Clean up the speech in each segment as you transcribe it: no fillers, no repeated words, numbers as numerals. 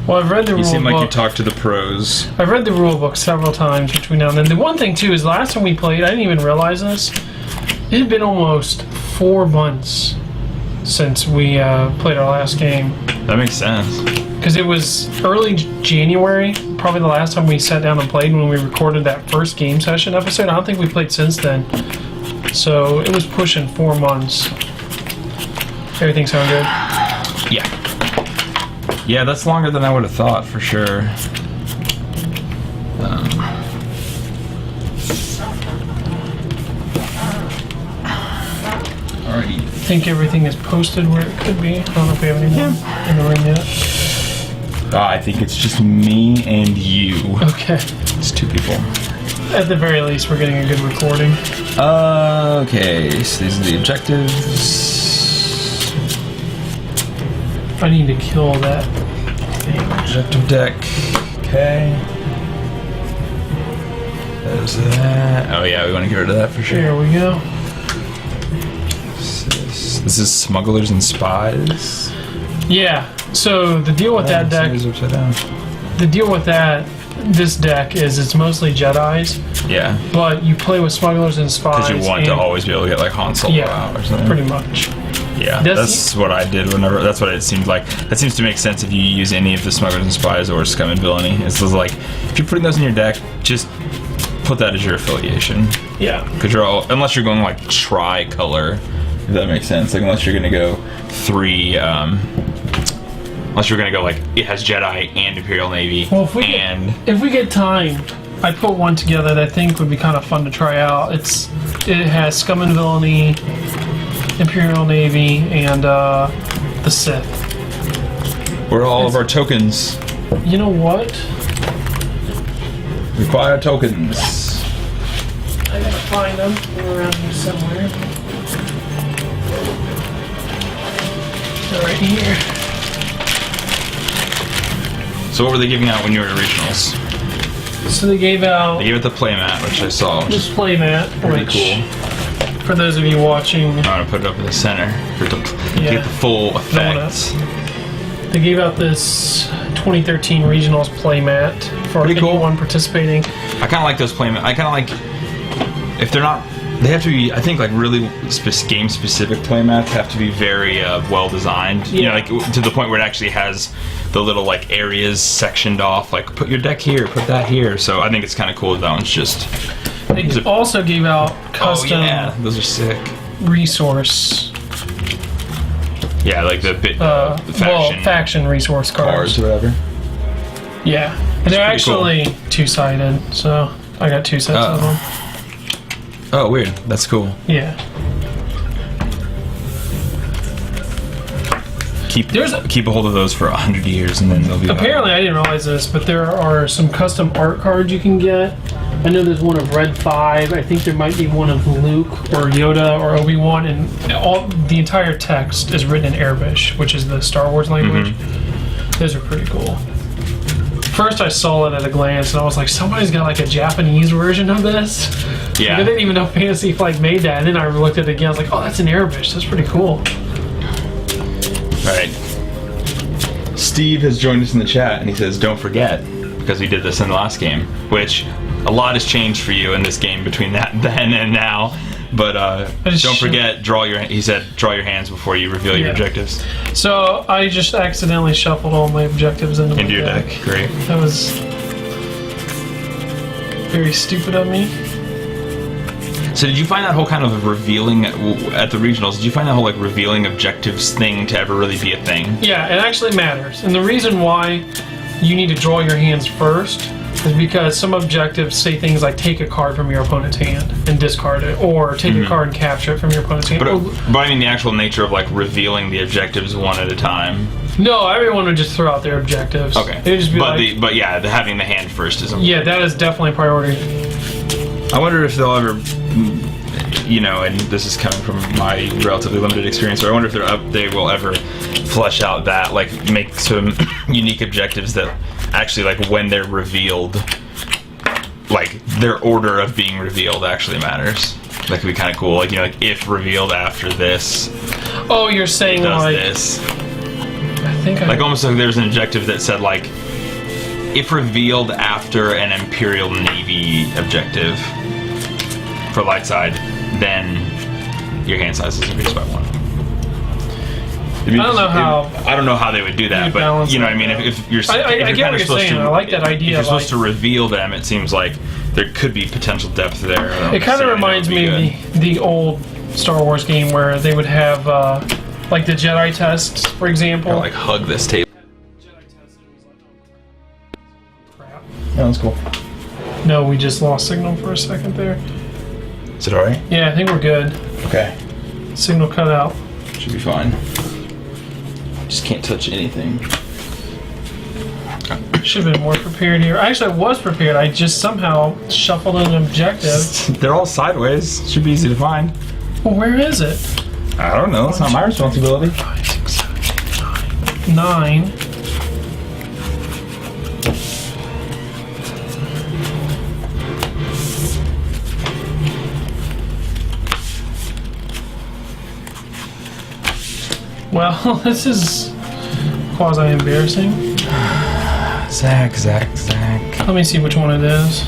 Well, I've read the rule book. You seem like you talk to the pros. I've read the rule book several times between now and then. The one thing, too, is last time we played, I didn't even realize this. It had been almost 4 months since we played our last game. That makes sense. Because it was early January, probably the last time we sat down and played when we recorded that first game session episode. I don't think we played since then. So it was pushing 4 months. Everything sound good? Yeah. Yeah, that's longer than I would have thought, for sure. Alrighty. I think everything is posted where it could be. I don't know if we have anyone in the room yet. I think it's just me and you. Okay. It's 2 people. At the very least, we're getting a good recording. Okay, so these are the objectives. I need to kill that thing. Objective deck. Okay. There's that. Oh yeah, we want to get rid of that for sure. There we go. This is Smugglers and Spies. Yeah. So the deal with that deck, the deal with this deck is it's mostly Jedis. Yeah. But you play with Smugglers and Spies. Because you want to always be able to get like Han Solo out or something. Pretty much. Yeah, that's what I did whenever. That's what it seemed like. That seems to make sense if you use any of the Smugglers and Spies or Scum and Villainy. It's just like if you're putting those in your deck, just put that as your affiliation. Yeah. Because unless you're going like tri-color, if that makes sense. Like unless you're going to go 3. Unless you're going to go like it has Jedi and Imperial Navy. Well, if we get time, I put one together that I think would be kind of fun to try out. It has Scum and Villainy, Imperial Navy, and the Sith. Where are all of our tokens? You know what? Require tokens. I gotta find them. They're around here somewhere. They're right here. So what were they giving out when you were at regionals? So they gave out... They gave it the playmat, which I saw. This playmat, pretty which... cool. For those of you watching... I'm going to put it up in the center to get the full effect. They gave out this 2013 Regionals playmat for anyone participating. I kind of like those playmats. I kind of like... If they're not... They have to be, I think, like really game-specific playmats have to be very well-designed. Yeah. You know, like to the point where it actually has the little like areas sectioned off. Like, put your deck here, put that here. So I think it's kind of cool that one's just... They also gave out custom... Oh, yeah. Those are sick. Resource... Yeah, like the faction resource cards. Or whatever. Yeah. And they're actually two-sided, so I got 2 sets of them. Oh, weird. That's cool. Yeah. Keep a hold of those for 100 years, and then they'll be. Apparently, I didn't realize this, but there are some custom art cards you can get. I know there's one of Red 5. I think there might be one of Luke or Yoda or Obi-Wan, and the entire text is written in Arabic, which is the Star Wars language. Mm-hmm. Those are pretty cool. First, I saw it at a glance, and I was like, somebody's got like a Japanese version of this. Yeah. Like, I didn't even know Fantasy Flight made that, and then I looked at it again. I was like, oh, that's in Arabic. That's pretty cool. All right. Steve has joined us in the chat, and he says, "Don't forget," because we did this in the last game, which a lot has changed for you in this game between then and now. But don't forget, he said, draw your hands before you reveal your objectives. So I just accidentally shuffled all my objectives into your deck. Great. That was very stupid of me. So did you find that whole kind of revealing at the regionals? Did you find that whole like revealing objectives thing to ever really be a thing? Yeah, it actually matters, and the reason why you need to draw your hands first is because some objectives say things like take a card from your opponent's hand and discard it, or take a card and capture it from your opponent's hand. But I mean the actual nature of like revealing the objectives one at a time. No, everyone would just throw out their objectives. Okay. It'd just be having the hand first is important. Yeah, that is definitely a priority. I wonder if they'll ever, and this is coming from my relatively limited experience, but I wonder if they will ever flesh out that, like, make some unique objectives that actually, like, when they're revealed, like, their order of being revealed actually matters. That could be kind of cool. Like, if revealed after this. Oh, you're saying, does like... this. think Like almost like there's an objective that said like, if revealed after an Imperial Navy objective for light side, then your hand size is increased by 1. I don't know how they would do that, but you know what I mean. If you're, I get what you're saying. I like that idea. If you're supposed to reveal them, it seems like there could be potential depth there. It kind of reminds me of the old Star Wars game where they would have like the Jedi tests, for example. Like hug this table. Crap. Yeah, that's cool. No, we just lost signal for a second there. Is it alright? Yeah, I think we're good. Okay. Signal cut out. Should be fine. Just can't touch anything. Should have been more prepared here. Actually, I was prepared. I just somehow shuffled an objective. They're all sideways. Should be easy to find. Well, where is it? I don't know. It's not my responsibility. 5, 6, 7, 8, 9. 9. Well, this is quasi-embarrassing. Zach. Let me see which one it is.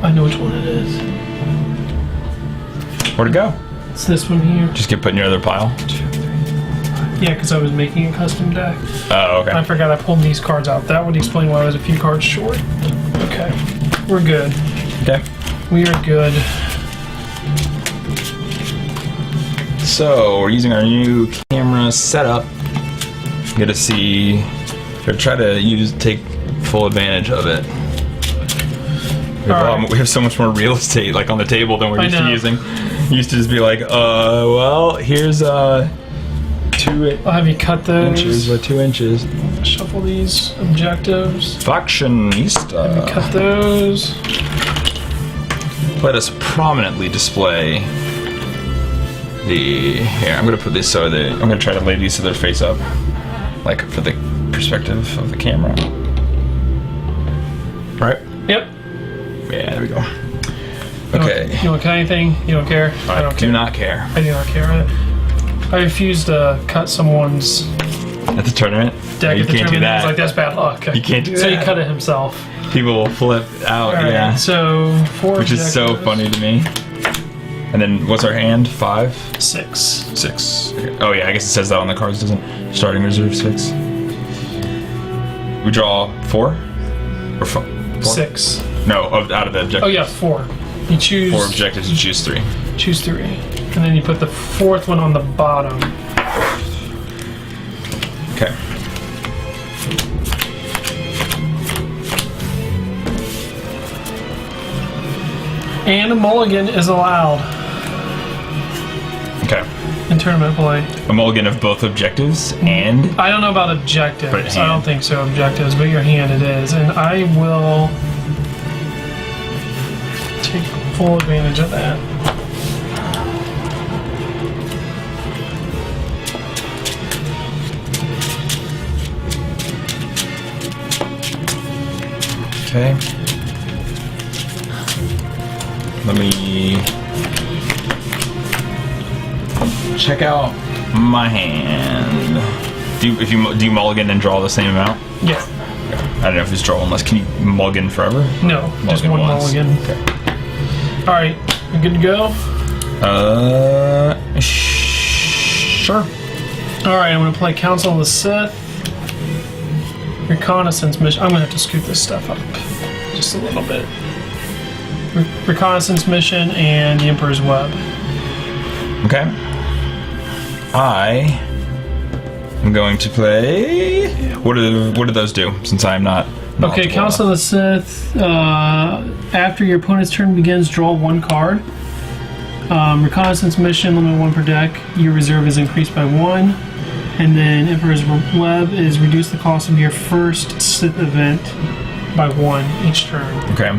I know which one it is. Where'd it go? It's this one here. Just get put in your other pile? 2, 3, 4, 5. Yeah, because I was making a custom deck. Oh, okay. I forgot I pulled these cards out. That would explain why I was a few cards short. Okay. We're good. Okay. We are good. So, we're using our new camera setup. Get to see, or try to take full advantage of it. We have so much more real estate like on the table than we're used to using. Used to just be like, well, here's 2 I'll have you cut those. inches by 2 inches. Shuffle these objectives. Factionista. Cut those. Let us prominently display the. Here, I'm gonna put this so that I'm gonna try to lay these so they're face up, like for the perspective of the camera. Right? Yep. Yeah, there we go. Okay. You don't cut anything? You don't care? I don't care. Do not care. I do not care. I refuse to cut someone's At the tournament? deck You at the can't do tournament. that. He's like, that's bad luck. You can't do so that. So he cut it himself. People will flip out, All right, yeah. So 4 Which is so objectives. funny to me. And then what's our hand? 5? 6. 6. Okay. Oh yeah, I guess it says that on the cards, doesn't it? Starting reserve 6. We draw 4? Or 4? 6. No, out of the objectives. Oh yeah, 4. You choose 4 objectives, you choose 3. Choose 3. And then you put the 4th one on the bottom. Okay. And a mulligan is allowed Okay. in tournament play. A mulligan of both objectives and... I don't know about objectives. But I don't hand. think so, objectives, but your hand it is. And I will take full advantage of that. Okay. Let me check out my hand. Do you mulligan and draw the same amount? Yeah. I don't know if it's draw one less. Can you mulligan forever? No, just one once. mulligan. Okay. All right, you good to go? Sure. All right, I'm gonna play Council of the Sith. Reconnaissance mission. I'm gonna have to scoot this stuff up just a little bit. Reconnaissance mission and the Emperor's Web. Okay. I am going to play. What do those do? Since I am not. Okay, Council of the Sith. After your opponent's turn begins, draw 1 card. Reconnaissance mission, limit 1 per deck. Your reserve is increased by 1. And then Emperor's Web is reduce the cost of your first Sith event by 1 each turn. Okay.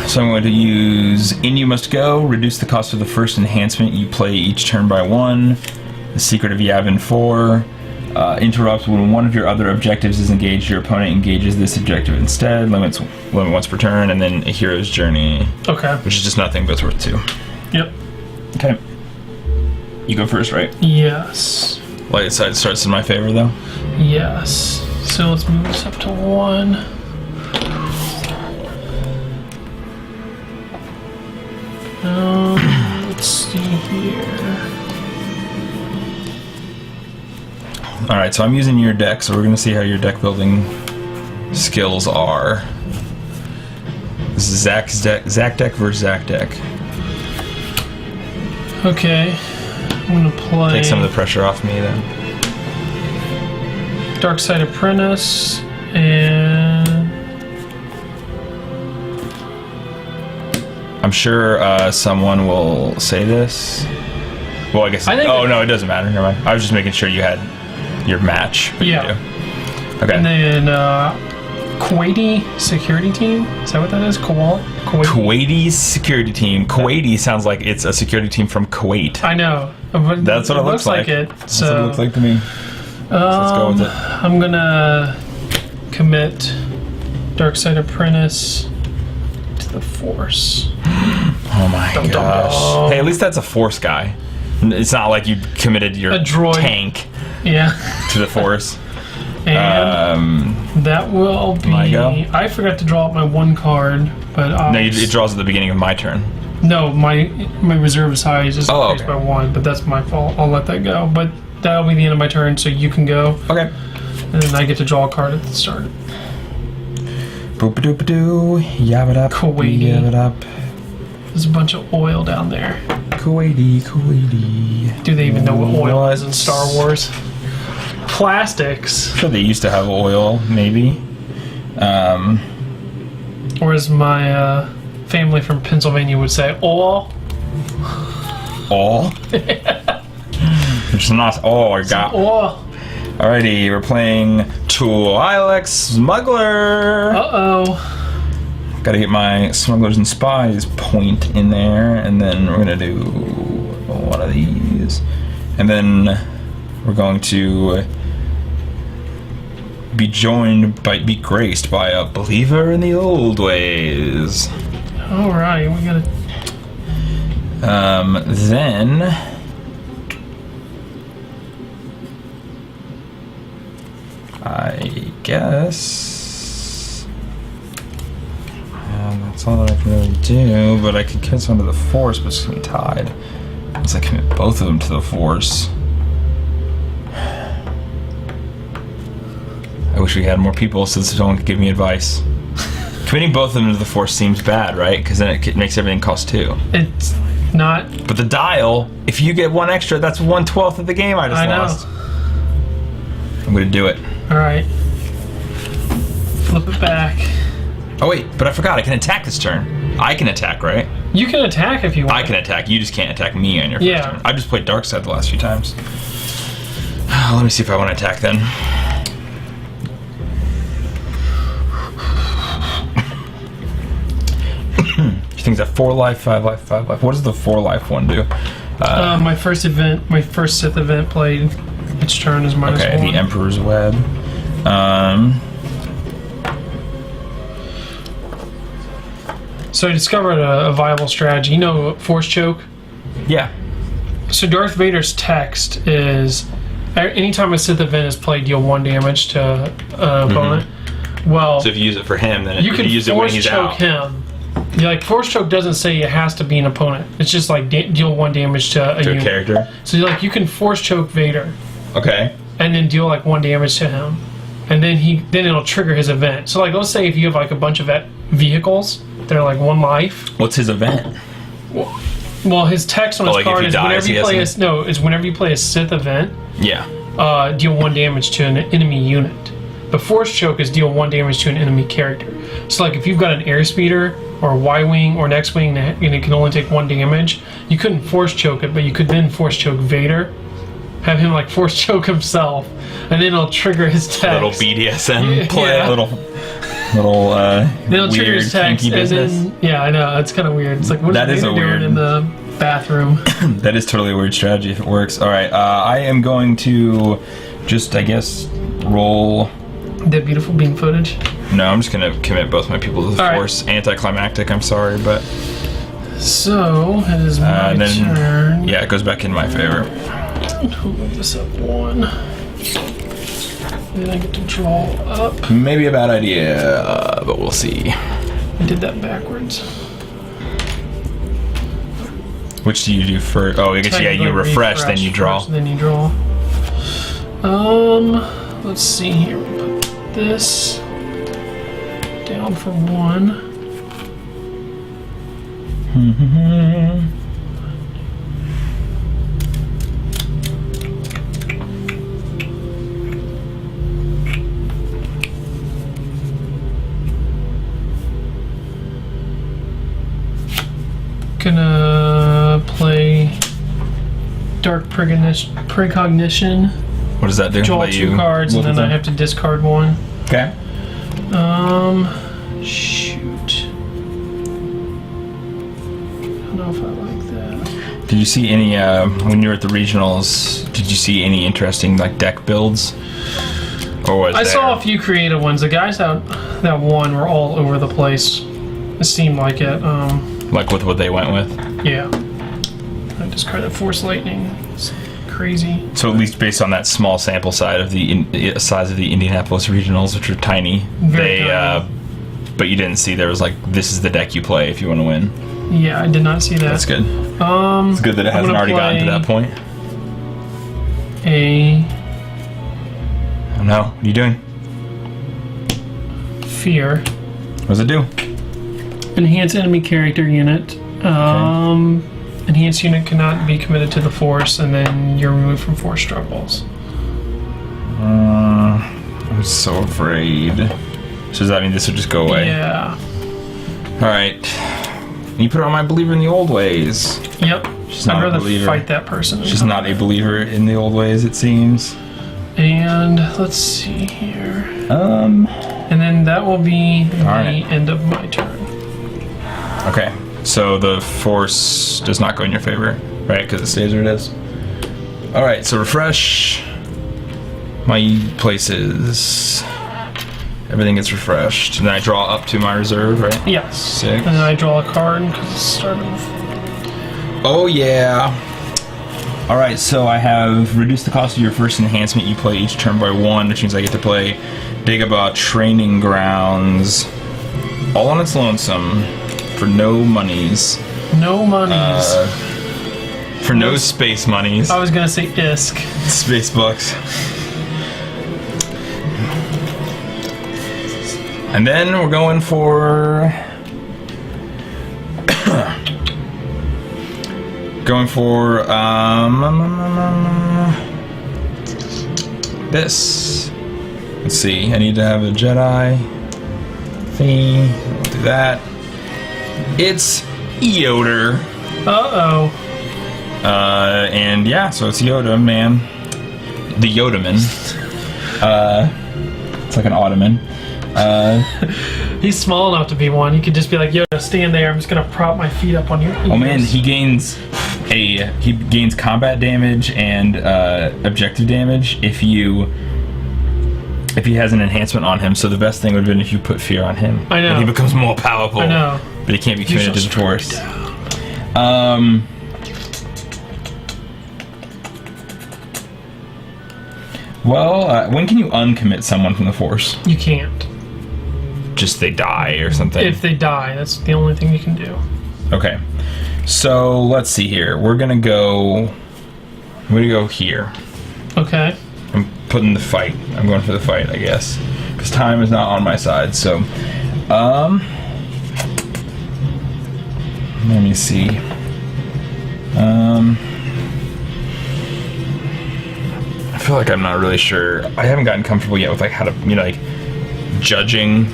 So I'm going to use In You Must Go, reduce the cost of the first enhancement you play each turn by 1. The Secret of Yavin 4. Interrupts when one of your other objectives is engaged. Your opponent engages this objective instead. Limit once per turn, and then a hero's journey. Okay. Which is just nothing, but it's worth 2. Yep. Okay. You go first, right? Yes. Light side starts in my favor, though. Yes. So let's move this up to 1. Let's see here. Alright, so I'm using your deck, so we're going to see how your deck building skills are. This is Zach deck versus Zach deck. Okay. I'm going to play... Take some of the pressure off me, then. Dark Side Apprentice, and... I'm sure someone will say this. Well, I guess... no, it doesn't matter. Never mind. I was just making sure you had your match. But yeah. You do. Okay. And then Kuwaiti Security Team. Is that what that is? Kuwaiti's Security Team. Kuwaiti sounds like it's a security team from Kuwait. I know. That's what it looks like. That's what it looks like to me. So let's go with it. I'm gonna commit Dark Side Apprentice to the Force. Oh my gosh. Hey, at least that's a Force guy. It's not like you committed your tank to the Force. And that will be... I forgot to draw up my 1 card, but... No, it draws at the beginning of my turn. No, my reserve size is increased by 1, but that's my fault. I'll let that go. But that'll be the end of my turn, so you can go. Okay. And then I get to draw a card at the start. Boop-a-doop-a-doo, yab-it-up, yab-it-up. There's a bunch of oil down there. Kuwaiti. Do they even know what oil is in Star Wars? Plastics. I'm sure they used to have oil, maybe. Or as my family from Pennsylvania would say, oil. Oil? It's not oil, I got. Oil. Alrighty, we're playing Twi'lek Smuggler. Uh-oh. Gotta get my Smugglers and Spies point in there, and then we're gonna do one of these. And then we're going to be graced by a believer in the old ways. Alright, we gotta... Then... I guess... that's all that I can really do, but I could commit some to the Force, but it's gonna be tied. Unless I commit both of them to the Force. I wish we had more people so someone could give me advice. Committing both of them to the Force seems bad, right? Because then it makes everything cost 2. It's not... But the dial, if you get 1 extra, that's 1/12 of the game I just lost. I'm gonna do it. Alright. Flip it back. Oh wait, but I forgot, I can attack this turn. I can attack, right? You can attack if you want. I can attack, you just can't attack me on your first turn. I've just played Dark Side the last few times. Let me see if I want to attack then. She thinks that 4 life, 5 life, 5 life. What does the 4 life one do? My first Sith event played. Each turn is -1. Okay, the Emperor's Web. So I discovered a viable strategy. You know Force Choke? Yeah. So Darth Vader's text is, anytime a Sith event is played, deal 1 damage to opponent. Well, so if you use it for him, then you can use it when he's out. Force Choke him. Like Force Choke doesn't say it has to be an opponent. It's just like deal 1 damage to a character. So like you can Force Choke Vader. Okay. And then deal like 1 damage to him, and then it'll trigger his event. So like let's say if you have like a bunch of vehicles, they're like 1 life. What's his event? Well, his text on his card is whenever you play a Sith event. Yeah. Deal 1 damage to an enemy unit. The Force Choke is deal 1 damage to an enemy character. So like if you've got an airspeeder or a Y-wing or an X-wing and it can only take 1 damage, you couldn't Force Choke it, but you could then Force Choke Vader. Have him like Force Choke himself, and then it'll trigger his text. Little BDSM play, yeah. little then it'll trigger his text, and then I know it's kind of weird. It's like what is Vader doing in the bathroom? That is totally a weird strategy if it works. All right, I am going to just, I guess, roll. That beautiful beam footage. No, I'm just gonna commit both my people to the All force. Right. Anticlimactic, I'm sorry, but. So, it is my turn. Yeah, it goes back in my favor. We'll move this up 1. Then I get to draw up. Maybe a bad idea, but we'll see. I did that backwards. Which do you do first? Oh, I guess, yeah, you refresh, then you draw. First, then you draw. Let's see here. We'll put this down for 1. Gonna play Dark Precognition. What does that do? Draw 2 cards, and then I have to discard 1. Okay. Shoot. I don't know if I like that. Did you see any, when you were at the regionals, did you see any interesting, like, deck builds? Or was I saw a few creative ones. The guys that won were all over the place. It seemed like it. Like with what they went with? Yeah. I discarded Force Lightning. It's crazy. So at least based on that small sample size of the size of the Indianapolis regionals, which are tiny, Very tiny. But you didn't see there was like, this is the deck you play if you want to win. Yeah, I did not see that. That's good. It's good that it hasn't already gotten to that point. Oh no, what are you doing? Fear. What does it do? Enhance enemy character unit. Enhanced unit cannot be committed to the Force, and then you're removed from Force struggles. I'm so afraid. So does that mean this would just go away? Yeah. Alright. You put on my believer in the old ways. Yep. She's not I'd rather a believer. fight that person. She's not a believer in the old ways, it seems. And let's see here. And then that will be the right. end of my turn. Okay. So the Force does not go in your favor, right? Because it stays where it is. Alright, so refresh my places. Everything gets refreshed. And then I draw up to my reserve, right? Yes. 6. And then I draw a card because it's starting. Oh, yeah. Alright, so I have reduced the cost of your first enhancement you play each turn by 1, which means I get to play Dagobah Training Grounds all on its lonesome for no monies. No monies. For no space monies. I was going to say ISK. Space bucks. And then we're going for this. Let's see. I need to have a Jedi theme. We'll do that. It's Yoda. Uh-oh. And yeah, so it's Yoda, man. The Yodaman. It's like an Ottoman. He's small enough to be one. He could just be like, Yoda, stand there. I'm just gonna prop my feet up on your ears. Oh man, he gains combat damage and objective damage if he has an enhancement on him. So the best thing would have been if you put fear on him. I know. And he becomes more powerful. I know. But he can't be committed to the Force. When can you uncommit someone from the Force? You can't. Just they die or something? If they die, that's the only thing you can do. Okay. So let's see here. I'm gonna go here. Okay. I'm putting the fight. I'm going for the fight, I guess. Because time is not on my side, so let me see. I feel like I'm not really sure. I haven't gotten comfortable yet with like how to, like judging.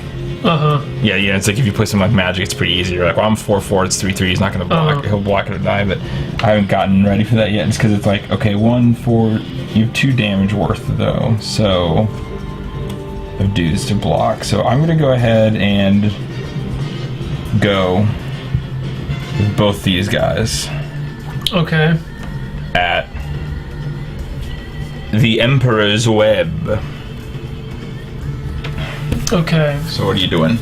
Yeah, it's like if you play something like Magic, it's pretty easy. You're like, well, I'm 4/4, it's 3/3, he's not gonna block. He'll block it or die, but I haven't gotten ready for that yet. It's because it's like, okay, 1, 4, you have 2 damage worth though, so of dudes to block. So I'm gonna go ahead and go with both these guys. Okay. At the Emperor's Web. Okay. So what are you doing?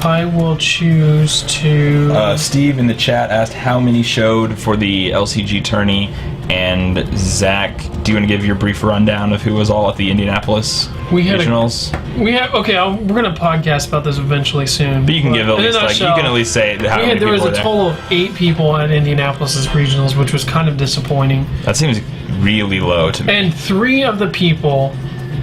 I will choose to... Steve in the chat asked how many showed for the LCG tourney, and Zach, do you want to give your brief rundown of who was all at the Indianapolis regionals? We're gonna podcast about this eventually soon. But you can give at least you can at least say how many there people was were a there. total of 8 people at Indianapolis' regionals, which was kind of disappointing. That seems really low to me. And 3 of the people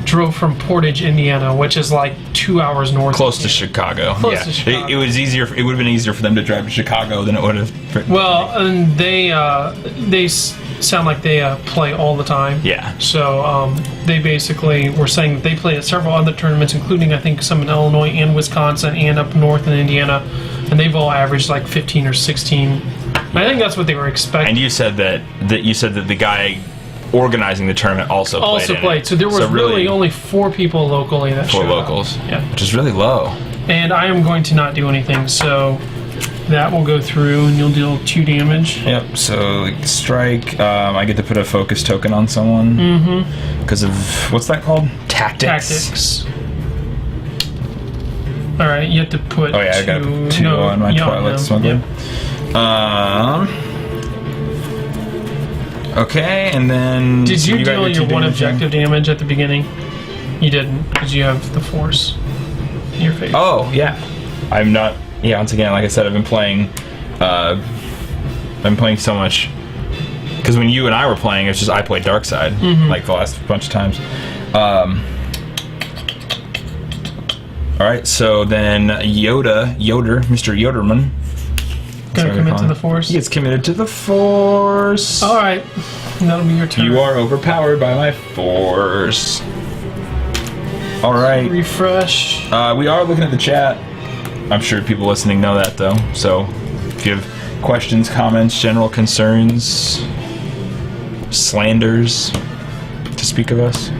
drove from Portage, Indiana, which is like 2 hours north. Close to Chicago. Close to Chicago. It was easier. It would have been easier for them to drive to Chicago than it would have. Well, and they sound like they play all the time. Yeah. So they basically were saying that they play at several other tournaments, including I think some in Illinois and Wisconsin and up north in Indiana, and they've all averaged like 15 or 16. And I think that's what they were expecting. And you said that the guy organizing the tournament also played. So there was really only 4 people locally that showed up. 4 locals. Yeah. Which is really low. And I am going to not do anything, so that will go through, and you'll deal 2 damage. Yep. So strike. I get to put a focus token on someone. Mm-hmm. Because of what's that called? Tactics. All right, you have to put. Oh yeah, I got 2 on my Twilight Smuggler. Yep. Okay, and then... Did you got deal your 2 1 damage objective damage at the beginning? You didn't, because you have the Force in your face. Oh, yeah. I'm not... Yeah, once again, like I said, I've been playing... I'm playing so much... Because when you and I were playing, it's just I played Dark Side, like the last bunch of times. Alright, so then Yoder, Mr. Yoderman... Gonna commit to the Force? He gets committed to the Force. Alright, that'll be your turn. You are overpowered by my Force. Alright. Refresh. We are looking at the chat. I'm sure people listening know that, though. So, if you have questions, comments, general concerns, slanders to speak of us.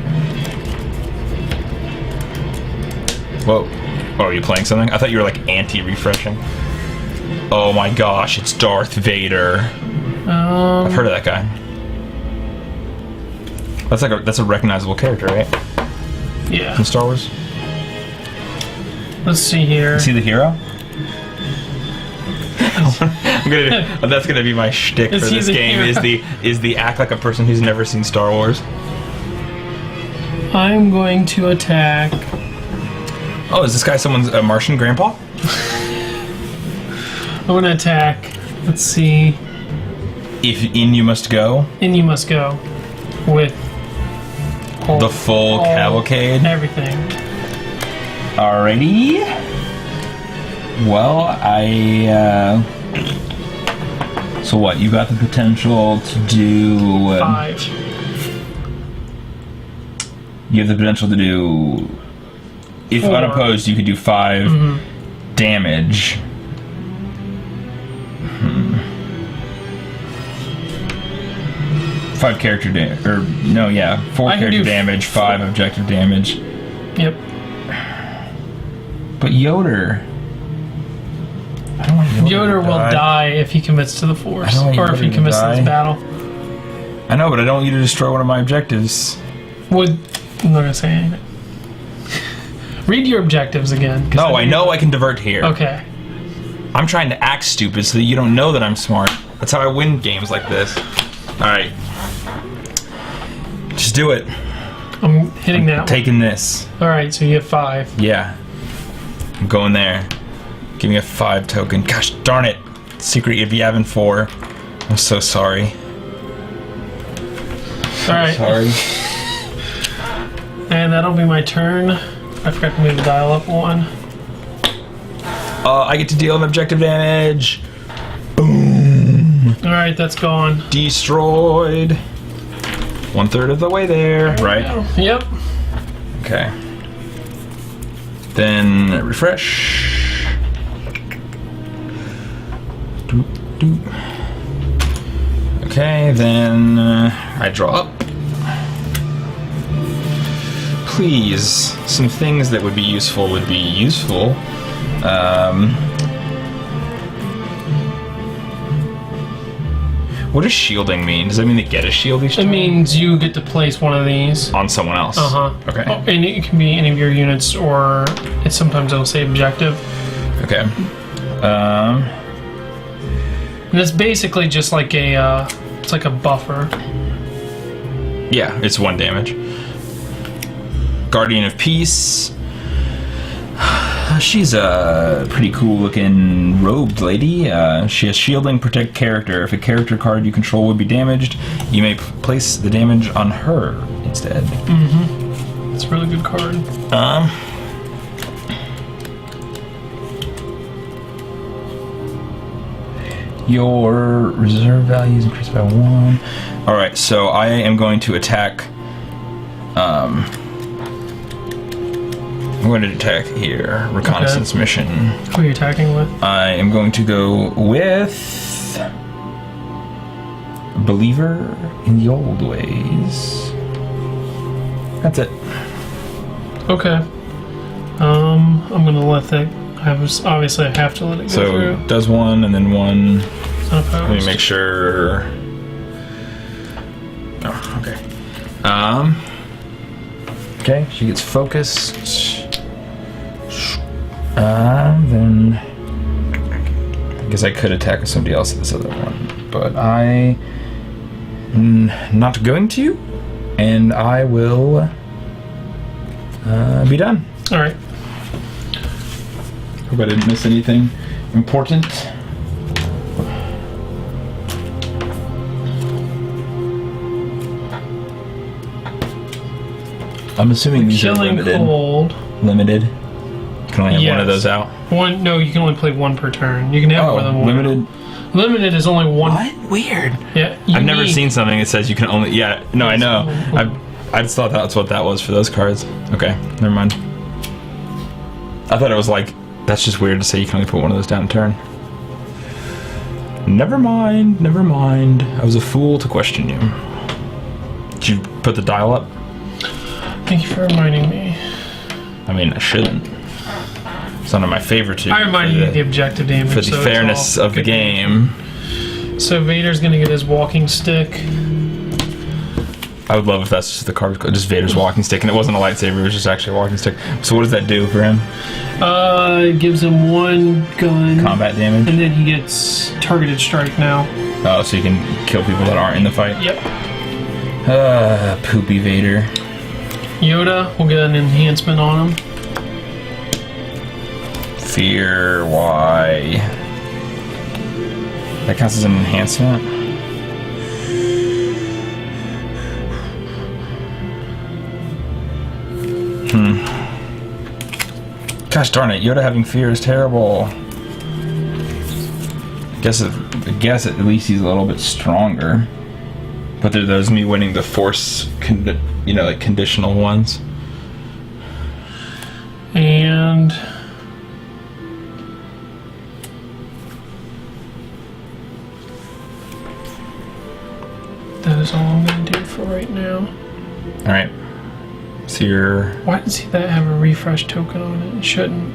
Whoa. Oh, are you playing something? I thought you were, like, anti-refreshing. Oh my gosh, it's Darth Vader. I've heard of that guy. That's a recognizable character, right? Yeah. From Star Wars. Let's see here. Is he the hero? That's gonna be my shtick for this game. Is the act like a person who's never seen Star Wars. I'm going to attack. Oh, is this guy someone's Martian grandpa? I'm gonna attack. Let's see. If in you must go. In you must go. With The full cavalcade. Everything. Alrighty. Well, so what? You got the potential to do 5. You have the potential to do. If 4. unopposed, you could do 5 damage. 5 character damage, or no, yeah, 4 character damage, 5 objective damage. Yep. But Yoder, I don't want Yoder will die if he commits to the Force, or if he commits to this battle. I know, but I don't want you to destroy one of my objectives. I'm not gonna say anything. Read your objectives again. No, I know I can divert here. Okay. I'm trying to act stupid so that you don't know that I'm smart. That's how I win games like this. Alright. Just do it. I'm hitting that one. Taking this. Alright, so you have 5. Yeah. I'm going there. Give me a 5 token. Gosh darn it. Secret if you having 4. I'm so sorry. Alright. Sorry. And that'll be my turn. I forgot to move the dial up 1. I get to deal an objective damage. Alright, that's gone. Destroyed. 1/3 of the way there. Right? Yep. Okay. Then refresh. Doop, doop. Okay, then I draw up. Please, some things that would be useful would be useful. What does shielding mean? Does that mean they get a shield each It time? means you get to place one of these. On someone else. Okay. Oh, and it can be any of your units, or sometimes it'll say objective. Okay. And it's basically just like it's like a buffer. Yeah, it's 1 damage. Guardian of Peace. She's a pretty cool looking robed lady. She has shielding, protect character. If a character card you control would be damaged, you may place the damage on her instead. Mm-hmm. It's a really good card. Your reserve value is increased by 1. Alright, so I am going to attack. I'm going to attack here. Reconnaissance mission. Who are you attacking with? I am going to go with Believer in the Old Ways. That's it. Okay. I'm gonna let that. Obviously, I have to let it go So through. does 1 and then 1. Unopposed. Let me make sure. Oh, okay. Okay, she gets focused. Then I guess I could attack with somebody else at this other one, but I'm not going to, and I will be done. All right. Hope I didn't miss anything important. I'm assuming these are Killing limited. cold. Limited. You can only have one of Yes. those out. One. No, you can only play one per turn. You can have more than one. limited. Limited is only one. What? Weird. Yeah. I've never unique. seen something that says you can only. Yeah. No, I know. I just thought that's what that was for those cards. Okay, never mind. I thought it was like that's just weird to say you can only put one of those down a turn. Never mind. Never mind. I was a fool to question you. Did you put the dial up? Thank you for reminding me. I mean, I shouldn't. It's one of my favorite two. I reminded you of the objective damage. For the so it's fairness all of the good. game. So Vader's gonna get his walking stick. I would love if that's just the card, just Vader's walking stick, and it wasn't a lightsaber, it was just actually a walking stick. So what does that do for him? It gives him 1 gun. Combat damage? And then he gets targeted strike now. Oh, so you can kill people that aren't in the fight? Yep. Poopy Vader. Yoda will get an enhancement on him. Fear, why? That counts as an enhancement? Gosh darn it, Yoda having fear is terrible. I guess at least he's a little bit stronger. But there's me winning the force, like conditional ones. And that is all I'm going to do for right now. Alright. So you're... Why does that have a refresh token on it? It shouldn't.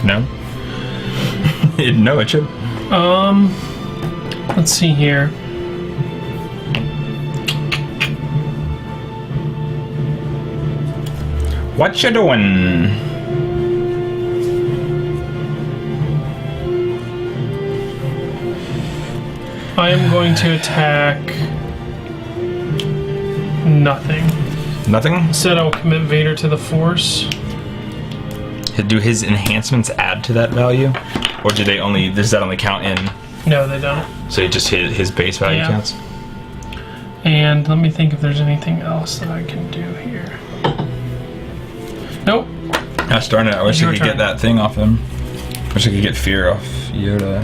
No? No, it should. Let's see here. What you doing? I am going to attack nothing. Nothing? Instead, I'll commit Vader to the Force. Do his enhancements add to that value? Or do they only... Does that only count in... No, they don't. So just his base value Yeah. counts? And let me think if there's anything else that I can do here. Nope. Gosh darn it, I wish I Your could turn. get that thing off him. Wish I could get fear off Yoda.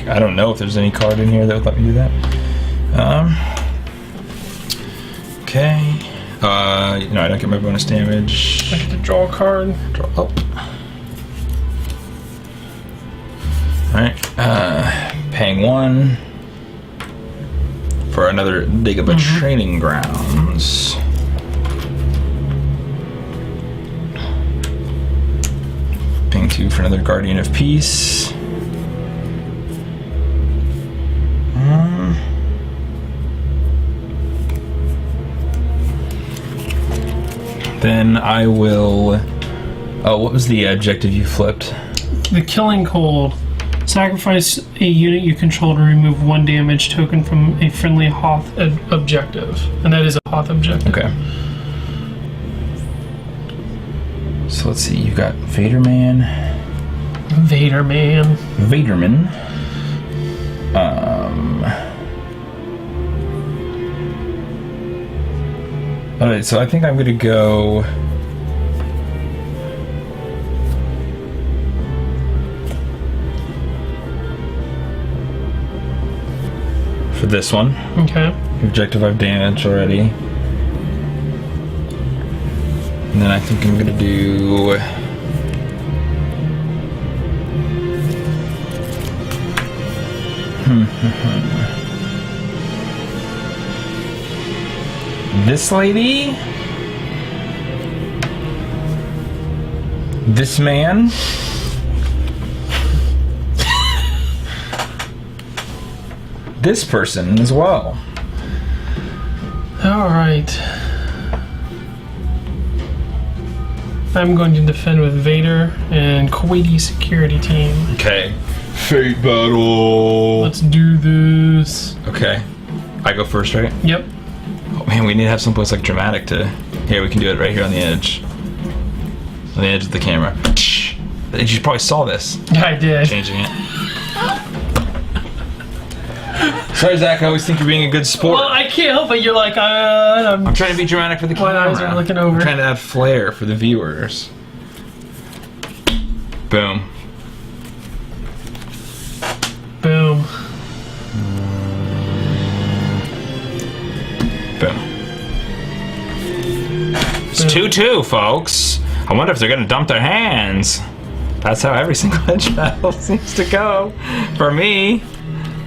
I don't know if there's any card in here that would let me do that. Okay. No, I don't get my bonus damage. I get to draw a card. Draw up. Alright. Paying 1 for another Dagobah training grounds. Paying 2 for another Guardian of Peace. Then I will... Oh, what was the objective you flipped? The Killing Cold. Sacrifice a unit you control to remove 1 damage token from a friendly Hoth objective. And that is a Hoth objective. Okay. So let's see, you got Vaderman. Vaderman. Vaderman. Alright, so I think I'm gonna go... for this one. Okay. Objective I've damaged already. And then I think I'm gonna do... this lady? This man? This person as well. Alright. I'm going to defend with Vader and Kuwaiti security team. Okay. Fate battle. Let's do this. Okay. I go first, right? Yep. Oh man, we need to have someplace like dramatic to... Here, we can do it right here on the edge. On the edge of the camera. You probably saw this. Yeah, I did. Changing it. Sorry, Zach, I always think you're being a good sport. Well, I can't help it. You're like, I'm trying to be dramatic for the camera. My eyes are looking over. I'm trying to add flair for the viewers. Boom. Boom. Boom. It's 2-2, folks. I wonder if they're gonna dump their hands. That's how every single edge battle seems to go. For me.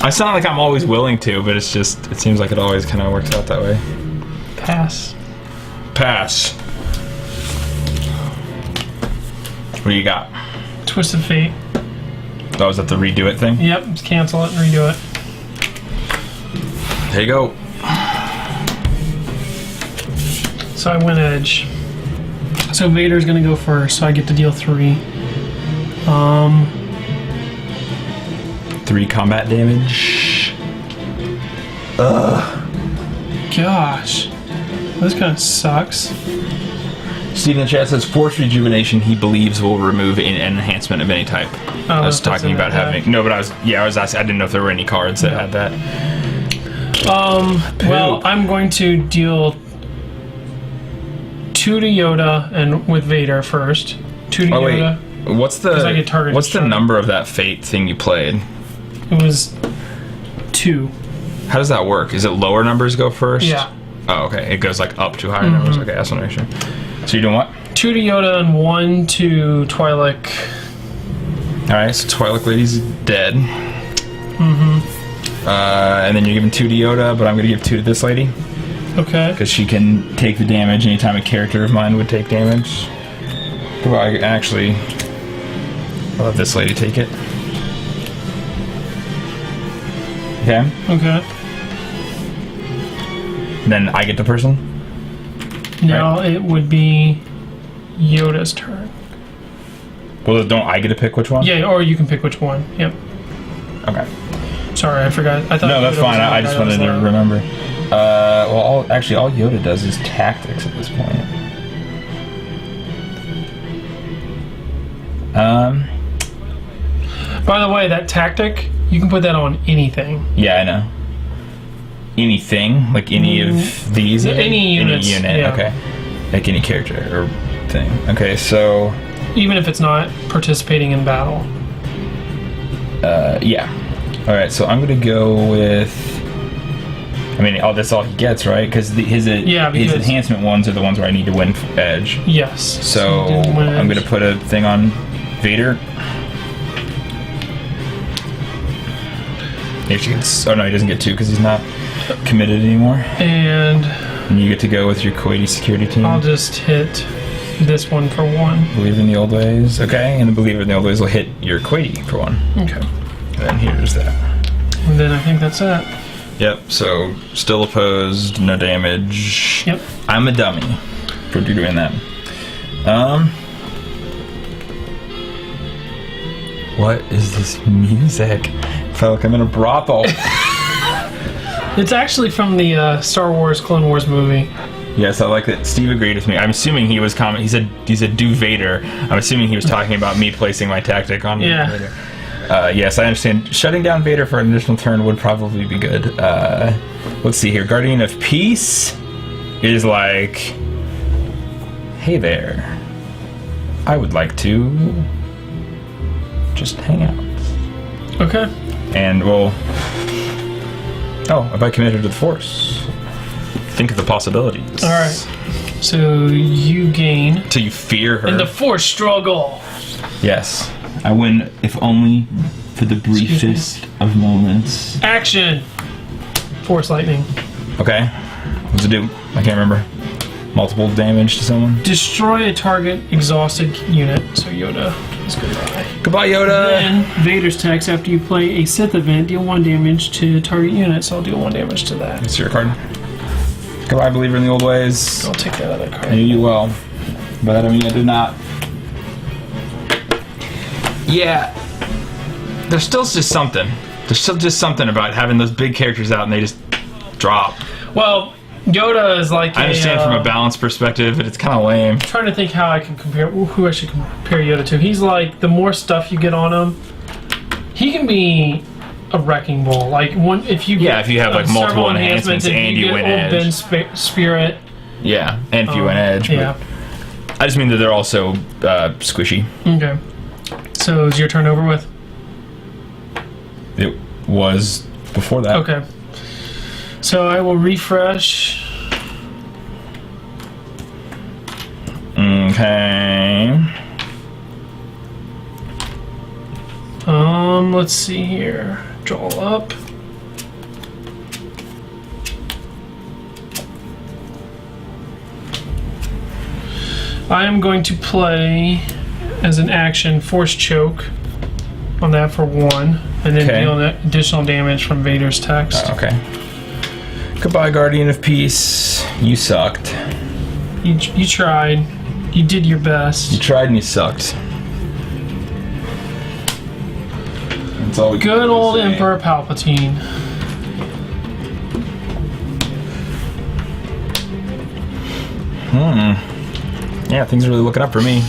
It's not like I'm always willing to, but it's just, it seems like it always kind of works out that way. Pass. Pass. What do you got? Twisted Fate. Oh, is that the redo it thing? Yep, just cancel it and redo it. There you go. So I went edge. So Vader's gonna go first, so I get to deal 3. 3 combat damage. Gosh. This kind of sucks. Steve in the chat says Force Rejuvenation he believes will remove an enhancement of any type. Oh, I was talking about having... No, but I was asking, I didn't know if there were any cards that had that. Well, I'm going to deal 2 to Yoda and with Vader first. 2 to Yoda. Wait. What's the number of that fate thing you played? It was 2. How does that work? Is it lower numbers go first? Yeah. Oh, okay. It goes like up to higher numbers. Okay, that's what I make sure. So you're doing what? 2 to Yoda and 1 to Twi'lek. All right. So Twi'lek Lady's dead. And then you're giving 2 to Yoda, but I'm gonna give 2 to this lady. Okay. Because she can take the damage anytime a character of mine would take damage. Well, I'll let this lady take it. Okay. Okay. Then I get the person? Now Right. it would be Yoda's turn. Well, don't I get to pick which one? Yeah, or you can pick which one. Yep. Okay. Sorry, I forgot. I thought. No, that's Yoda fine. was the I just guy that wanted was to loud. remember. Well, all Yoda does is tactics at this point. By the way, that tactic, you can put that on anything. Yeah, I know. Anything? Like any of these? Any units, Any unit, yeah. okay. Like any character or thing. Okay, so... Even if it's not participating in battle. Yeah. Alright, so I'm gonna go with... I mean, that's all he gets, right? Because his enhancement ones are the ones where I need to win edge. Yes. So you didn't win I'm edge. gonna put a thing on Vader. If she gets, oh no, he doesn't get 2 because he's not committed anymore. And You get to go with your Kuwaiti security team. I'll just hit this one for 1. Believe in the old ways. Okay, and the Believer in the old ways will hit your Kuwaiti for 1. Okay. And then here's that. And then I think that's it. Yep, so still opposed, no damage. Yep. I'm a dummy. for doing that. What is this music? I feel like I'm in a brothel. It's actually from the Star Wars Clone Wars movie. Yes, I like that Steve agreed with me. I'm assuming he was he said do Vader. I'm assuming he was talking about me placing my tactic on Vader. Yes, I understand. Shutting down Vader for an additional turn would probably be good. Let's see here. Guardian of Peace is like, hey there. I would like to just hang out. Okay. And we'll... Oh, if I committed to the Force. Think of the possibilities. Alright. So you gain... Till you fear her. In the Force struggle. Yes. I win, if only for the briefest of moments. Action! Force lightning. Okay. What's it do? I can't remember. Multiple damage to someone? Destroy a target exhausted unit. So Yoda is goodbye. Goodbye, Yoda! Then, Vader's text, after you play a Sith event, deal 1 damage to target unit, so I'll deal 1 damage to that. It's your card. Goodbye, believer in the old ways. I'll take that other card. I knew you well. But I mean, I did not. Yeah. There's still just something. There's still just something about having those big characters out and they just drop. Well, Yoda is like I understand from a balance perspective, but it's kind of lame. I'm trying to think how I can compare, who I should compare Yoda to. He's like, the more stuff you get on him, he can be a wrecking ball. Like, if you if you have like multiple enhancements and you win edge. Spirit. Yeah, and if you win edge. Yeah. I just mean that they're also squishy. Okay. So is your turn over with? It was before that. Okay. So I will refresh. Okay. Let's see here. Draw up. I am going to play as an action Force Choke on that for 1, and then deal additional damage from Vader's text. Okay. Goodbye, Guardian of Peace. You sucked. You tried. You did your best. You tried and you sucked. That's all we can Good old say. Emperor Palpatine. Yeah, things are really looking up for me.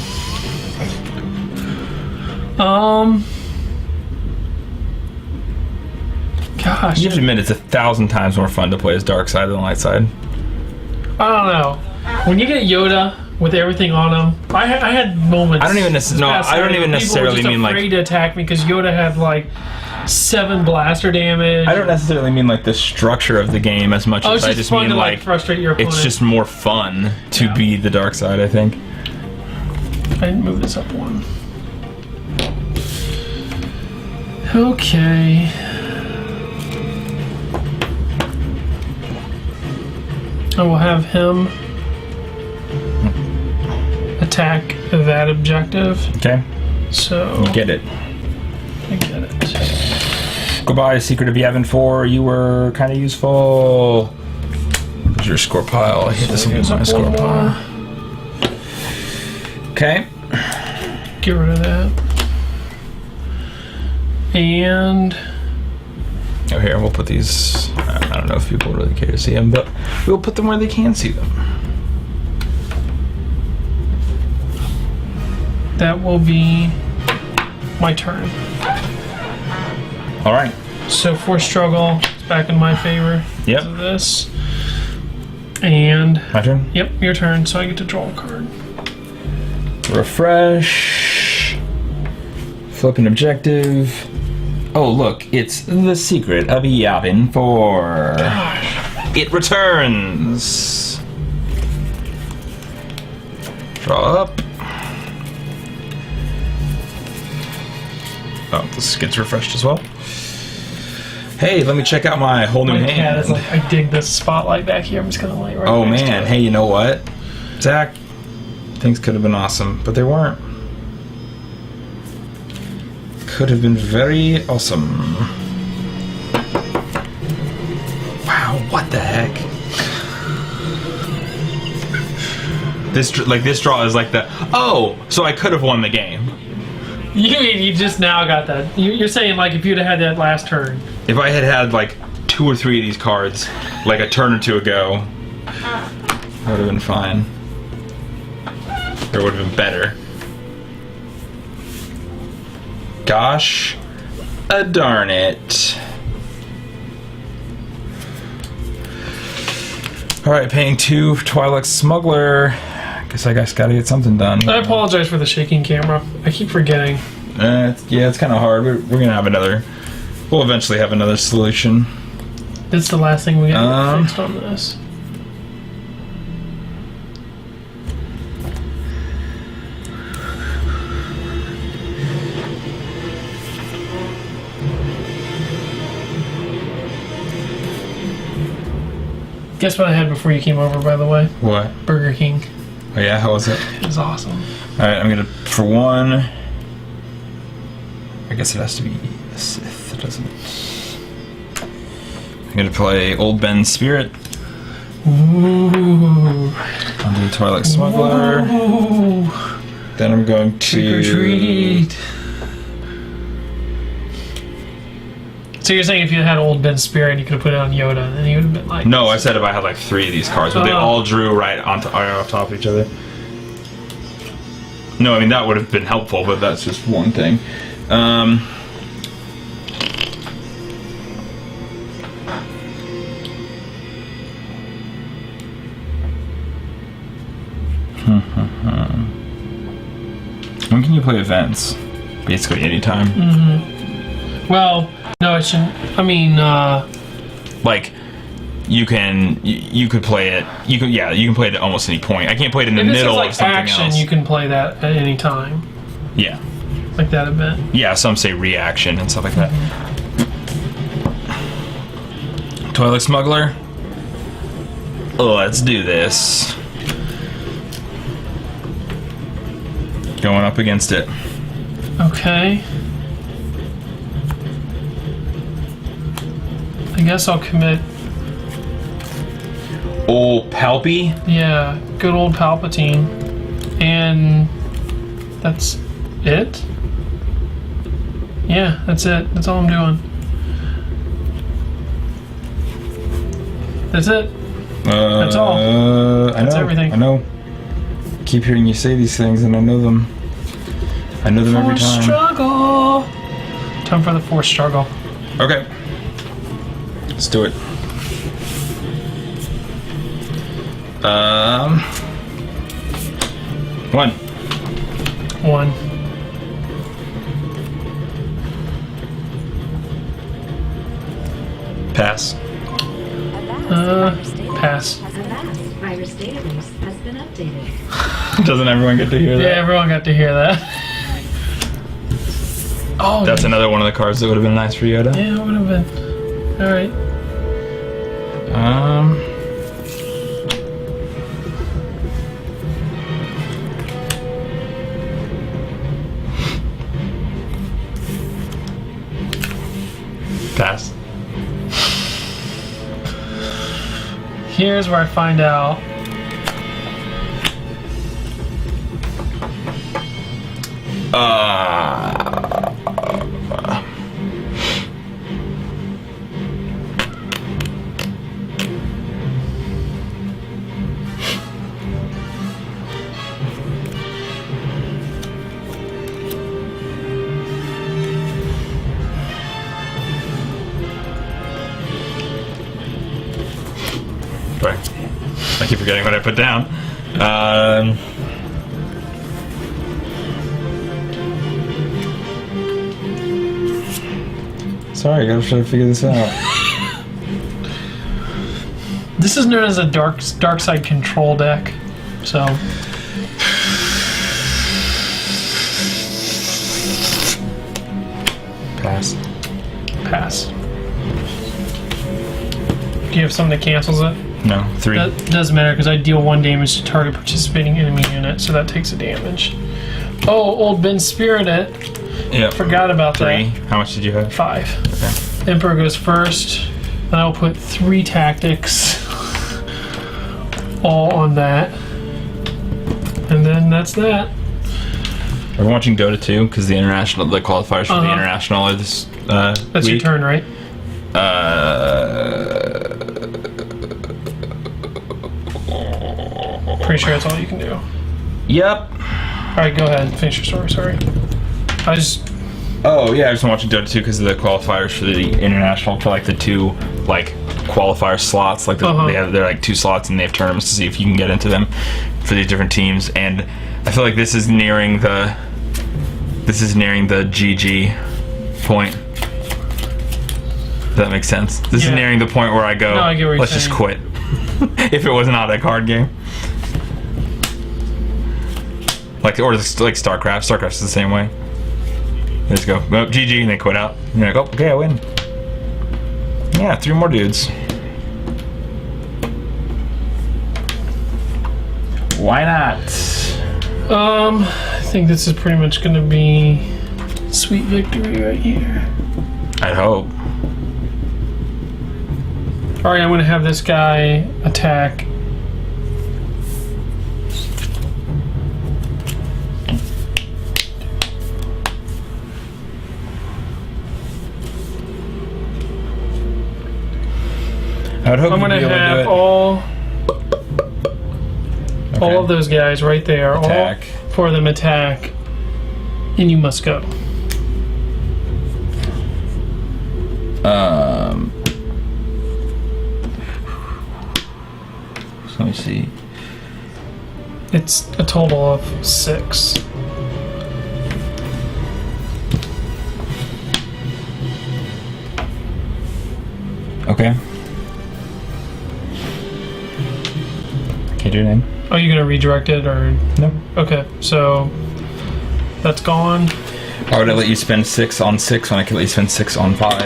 Gosh. You have to admit it's 1,000 times more fun to play as dark side than light side. I don't know. When you get Yoda with everything on him, I had moments. I don't even necessarily mean like. Afraid to attack me because Yoda had like 7 blaster damage. I don't necessarily mean like the structure of the game as much as I just mean like frustrate your opponent. It's just more fun to be the dark side, I think. I didn't move this up 1. Okay. I will have him attack that objective. Okay. So You get it. I get it. Goodbye, Secret of Yavin 4. You were kind of useful. There's your score pile. I hit this one with my score pile. Okay. Get rid of that. And Oh, here, we'll put these. I don't know if people really care to see them, but we'll put them where they can see them. that will be my turn. All right. So Force Struggle is back in my favor. Yep. Because of this. And My turn. yep, your turn. So I get to draw a card. Refresh. Flip an objective. Oh, look, it's the Secret of Yavin 4. Gosh. It returns. Draw up. Oh, this gets refreshed as well. Hey, let me check out my whole new My hand. cat is like, I dig this spotlight back here. I'm just gonna lay right Oh next to man, it. hey, you know what? Zach, things could have been awesome, but they weren't. Could have been very awesome. Wow, what the heck? This draw is like the, oh, so I could have won the game. You just now got that. You're saying like if you'd have had that last turn. If I had had like 2 or 3 of these cards, like a turn or 2 ago, that would have been fine. Or would have been better. Gosh, darn it. Alright, paying 2 for Twilight Smuggler. Guess I gotta get something done. I apologize for the shaking camera. I keep forgetting. Yeah, it's kind of hard. We're gonna have another. We'll eventually have another solution. That's the last thing we got fixed on this. Guess what I had before you came over, by the way? What? Burger King. Oh yeah, how was it? It was awesome. Alright, I'm gonna, for one, I guess it has to be a Sith, it doesn't. I'm gonna play Old Ben's Spirit. Ooh. I'll do Twilight Smuggler. Ooh. Then I'm going to... Trick or treat. So you're saying if you had Old Ben Spirit, you could have put it on Yoda, and you would have been like... No, I said if I had like 3 of these cards, but they all drew right off top of each other. No, I mean that would have been helpful, but that's just one thing. When can you play events? Basically anytime. Mm-hmm. Well, no, it shouldn't. I mean, like you could play it. You can play it at almost any point. I can't play it in the middle like of something action, else. You can play that at any time. Yeah. Like that event. Yeah, some say reaction and stuff like that. Twilight Smuggler. Let's do this. Going up against it. Okay. I guess I'll commit. Old Palpy? Yeah, good old Palpatine. And that's it? Yeah, that's it. That's all I'm doing. That's it. That's all. That's everything. I know. Keep hearing you say these things, and I know them. I know them every Force time. struggle. Time for the Force struggle. Okay. Let's do it. One. Pass. Pass. Virus database has been updated. Doesn't everyone get to hear that? Yeah, everyone got to hear that. Oh, That's another one of the cards that would have been nice for Yoda. yeah, it would have been. All right. Pass. Here's where I find out. Sorry. I keep forgetting what I put down. Sorry, I gotta try to figure this out. This is known as a dark side control deck. So Pass. pass. Do you have something that cancels it? No, 3. That doesn't matter because I deal 1 damage to target participating enemy unit, so that takes a damage. Oh, Old Ben Spirit it. Yep. Forgot about 3. that. How much did you have? 5. Okay. Emperor goes first. And I'll put 3 tactics all on that. And then that's that. Are we watching Dota 2? Because the qualifiers for the international are this That's week. your turn, right? Pretty sure that's all you can do. Yep. Alright, go ahead. Finish your story, sorry. I just... Oh yeah, I just watching Dota 2 because of the qualifiers for the international, for like the two like qualifier slots. Like they're like 2 slots and they have tournaments to see if you can get into them for these different teams. And I feel like this is nearing the GG point. Does that make sense? This is nearing the point where I go, no, I get what you're let's just saying. quit. If it was not a card game. Like StarCraft. StarCraft's the same way. They just go, oh, GG, and they quit out. And you're like, oh, okay, I win. Yeah, 3 more dudes. Why not? I think this is pretty much gonna be sweet victory right here. I'd hope. Alright, I'm gonna have this guy attack. I would hope I'm gonna you'd be able to do have it. all of those guys right there. Attack. All 4 of them attack. And you must go. So let me see. It's a total of 6. Okay. Can't do anything. Are you gonna redirect it or? No. Okay, so that's gone. Why would I let you spend 6 on 6 when I could let you spend 6 on 5?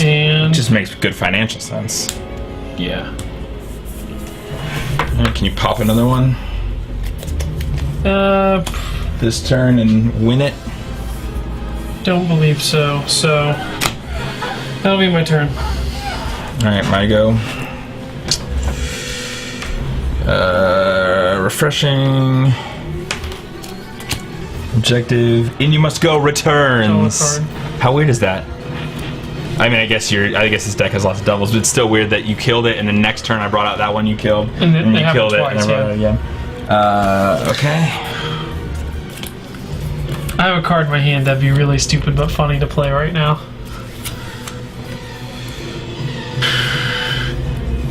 And It just makes good financial sense. yeah. Can you pop another one this turn and win it? Don't believe so. So that'll be my turn. Alright, my go. Refreshing. Objective. In you must go returns. Draw a card. How weird is that? I mean, I guess this deck has lots of doubles, but it's still weird that you killed it, and the next turn I brought out that one you killed, And then you they have it killed twice, and I brought it again. Okay. I have a card in my hand that'd be really stupid but funny to play right now.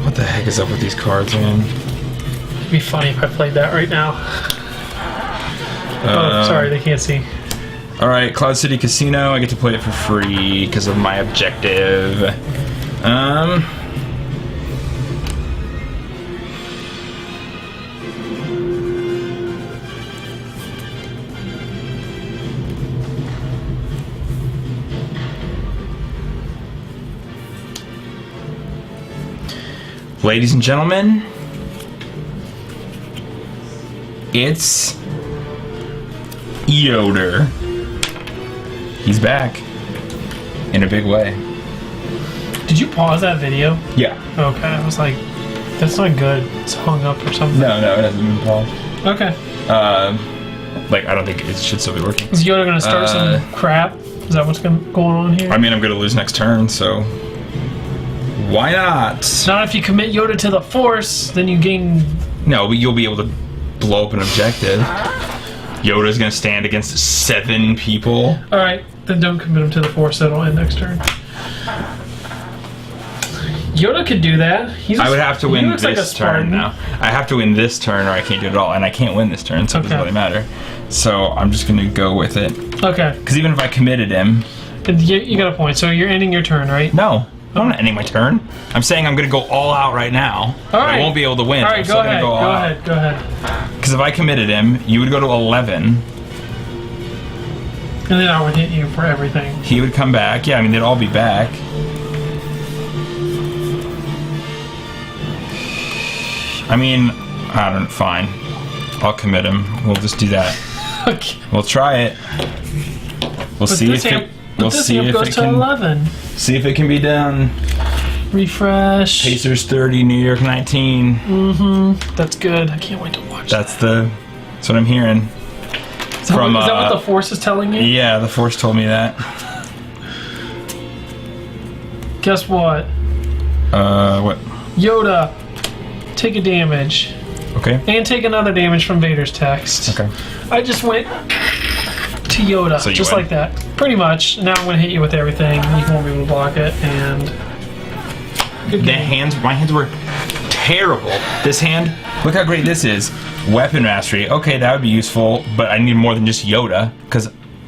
What the heck is up with these cards, man? It'd be funny if I played that right now. Oh, sorry, they can't see. Alright, Cloud City Casino. I get to play it for free because of my objective. Ladies and gentlemen, it's Yoder. He's back in a big way. Did you pause that video? Yeah. Okay, I was like, that's not good. It's hung up or something. No, it hasn't been paused. Okay. Like, I don't think it should still be working. Is Yoda gonna start some crap? Is that what's going on here? I mean, I'm gonna lose next turn, so why not? Not if you commit Yoda to the Force, then you gain. No, but you'll be able to blow up an objective. Yoda's gonna stand against 7 people. Alright, then don't commit him to the Force, that'll end next turn. Yoda could do that. I would have to win like a this turn Spartan. now. I have to win this turn or I can't do it at all, and I can't win this turn, so it doesn't Okay. really matter. So I'm just gonna go with it. Okay, Because even if I committed him... you got a point. So you're ending your turn, right? No, I'm not ending my turn. I'm saying I'm gonna go all out right now. But I Alright. won't be able to win. Alright, I'm go still ahead. gonna go all out. Go ahead. Because if I committed him, you would go to 11. And then I would hit you for everything. He would come back. Yeah, I mean, they'd all be back. I mean, I don't. Fine. I'll commit him. We'll just do that. Okay. We'll try it. We'll see if it. We'll see if goes it to can. 11. See if it can be done. Refresh. Pacers 30, New York 19. That's good. I can't wait to watch That's what I'm hearing. Is that what the Force is telling you? Yeah, the Force told me that. Guess what? What? Yoda, take a damage. Okay. And take another damage from Vader's text. Okay. I just went to Yoda, So you just win. like that. Pretty much. Now I'm going to hit you with everything. You won't be able to block it, and... Good game. My hands were terrible. This hand, look how great this is. Weapon mastery. Okay, that would be useful, but I need more than just Yoda, because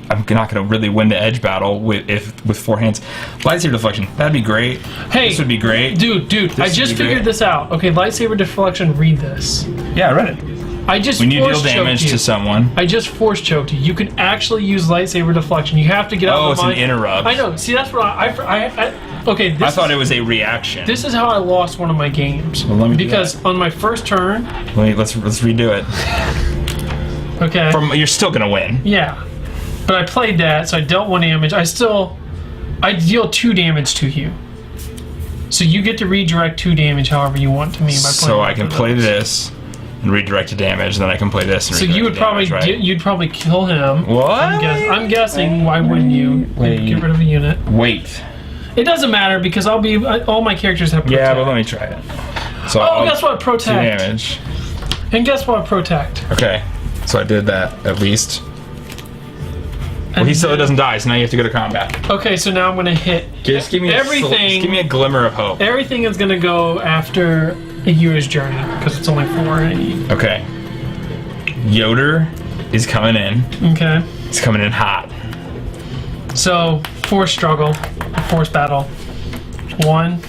I'm not going to really win the edge battle with 4 hands. Lightsaber deflection. That'd be great. Hey, this would be great. Dude, I just figured this out. Okay, lightsaber deflection, read this. Yeah, I read it. I just When you deal force damage choked you. to someone. I just force choked you. You can actually use lightsaber deflection. You have to get out Oh, of it's the an interrupt. I know. See, that's what okay, this I thought it was a reaction. This is how I lost one of my games. Well, let me do because on my first turn, Wait, let's redo it. okay. You're still gonna win. Yeah. But I played that, so I dealt 1 damage. I deal 2 damage to you. So you get to redirect 2 damage however you want to me by playing. So I can both of play those. this and redirect the damage, then I can play this and So redirect you would the probably damage, right? you'd probably kill him. What? I'm guessing. Why wouldn't you? Wait. Get rid of a unit. Wait. It doesn't matter because all my characters have protect. Yeah, but let me try it. So guess what? 2 Protect. damage. And guess what? Protect. Okay. So I did that at least. Well, he still doesn't die, so now you have to go to combat. Okay, so now I'm gonna hit Just give me everything. Just give me a glimmer of hope. Everything is gonna go after a year's journey because it's only 4 I need. Okay. Yoder is coming in. Okay. He's coming in hot. So force struggle, force battle. 1.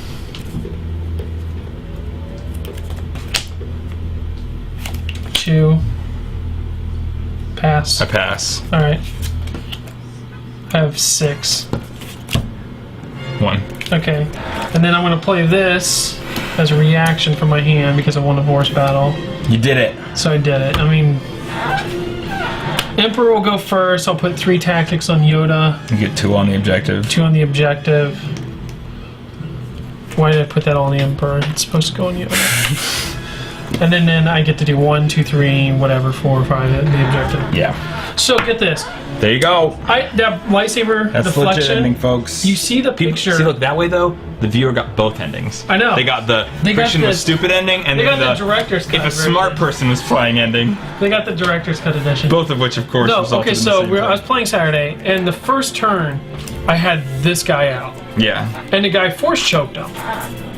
2. Pass. I pass. All right. I have 6. 1. Okay. And then I'm gonna play this as a reaction from my hand because I won the force battle. You did it. So I did it. I mean, Emperor will go first. I'll put 3 tactics on Yoda, You get 2 on the objective. 2 on the objective. Why did I put that on the Emperor? It's supposed to go on Yoda. And then I get to do 1, 2, 3, whatever, 4 or 5 at the objective. Yeah. So get this. There you go. That lightsaber That's legit deflection. ending, folks. You see the picture. See, look, that way, though, the viewer got both endings. I know. They got the They got Christian the- was stupid ending, and they then got the director's cut if a version. smart person was playing ending. They got the director's cut edition. Both of which, of course, No, resulted okay, in the so same I was thing. playing Saturday, and the first turn, I had this guy out. Yeah. And the guy force choked him.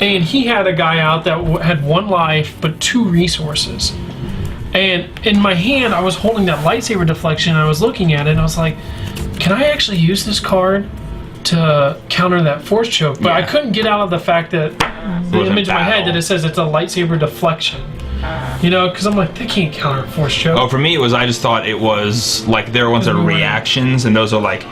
And he had a guy out that had 1 life, but 2 resources. And in my hand, I was holding that lightsaber deflection, and I was looking at it, and I was like, can I actually use this card to counter that force choke? But I Yeah. couldn't get out of the fact that the was a image in my head battle. that it says it's a lightsaber deflection. You know, because I'm like, they can't counter a force choke. Oh, for me, it was, I just thought it was, like, there are ones that are reactions, and those are, like,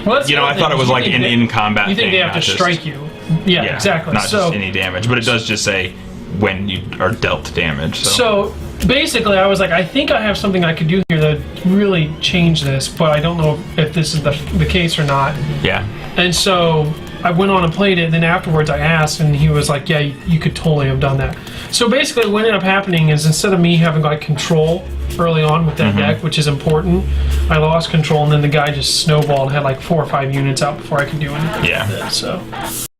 Well, that's you know, the I other thought thing, it was, is you like, think an they- in-combat You think thing, they have to not just- strike you. Yeah, exactly. Not So just any damage, but it does just say when you are dealt damage. So basically, I was like, I think I have something I could do here that really change this, but I don't know if this is the case or not. Yeah. And so I went on and played it. Then afterwards, I asked, and he was like, "Yeah, you could totally have done that." So basically, what ended up happening is instead of me having like control early on with that deck, which is important, I lost control, and then the guy just snowballed, had like 4 or 5 units out before I could do anything. Yeah. With it, so.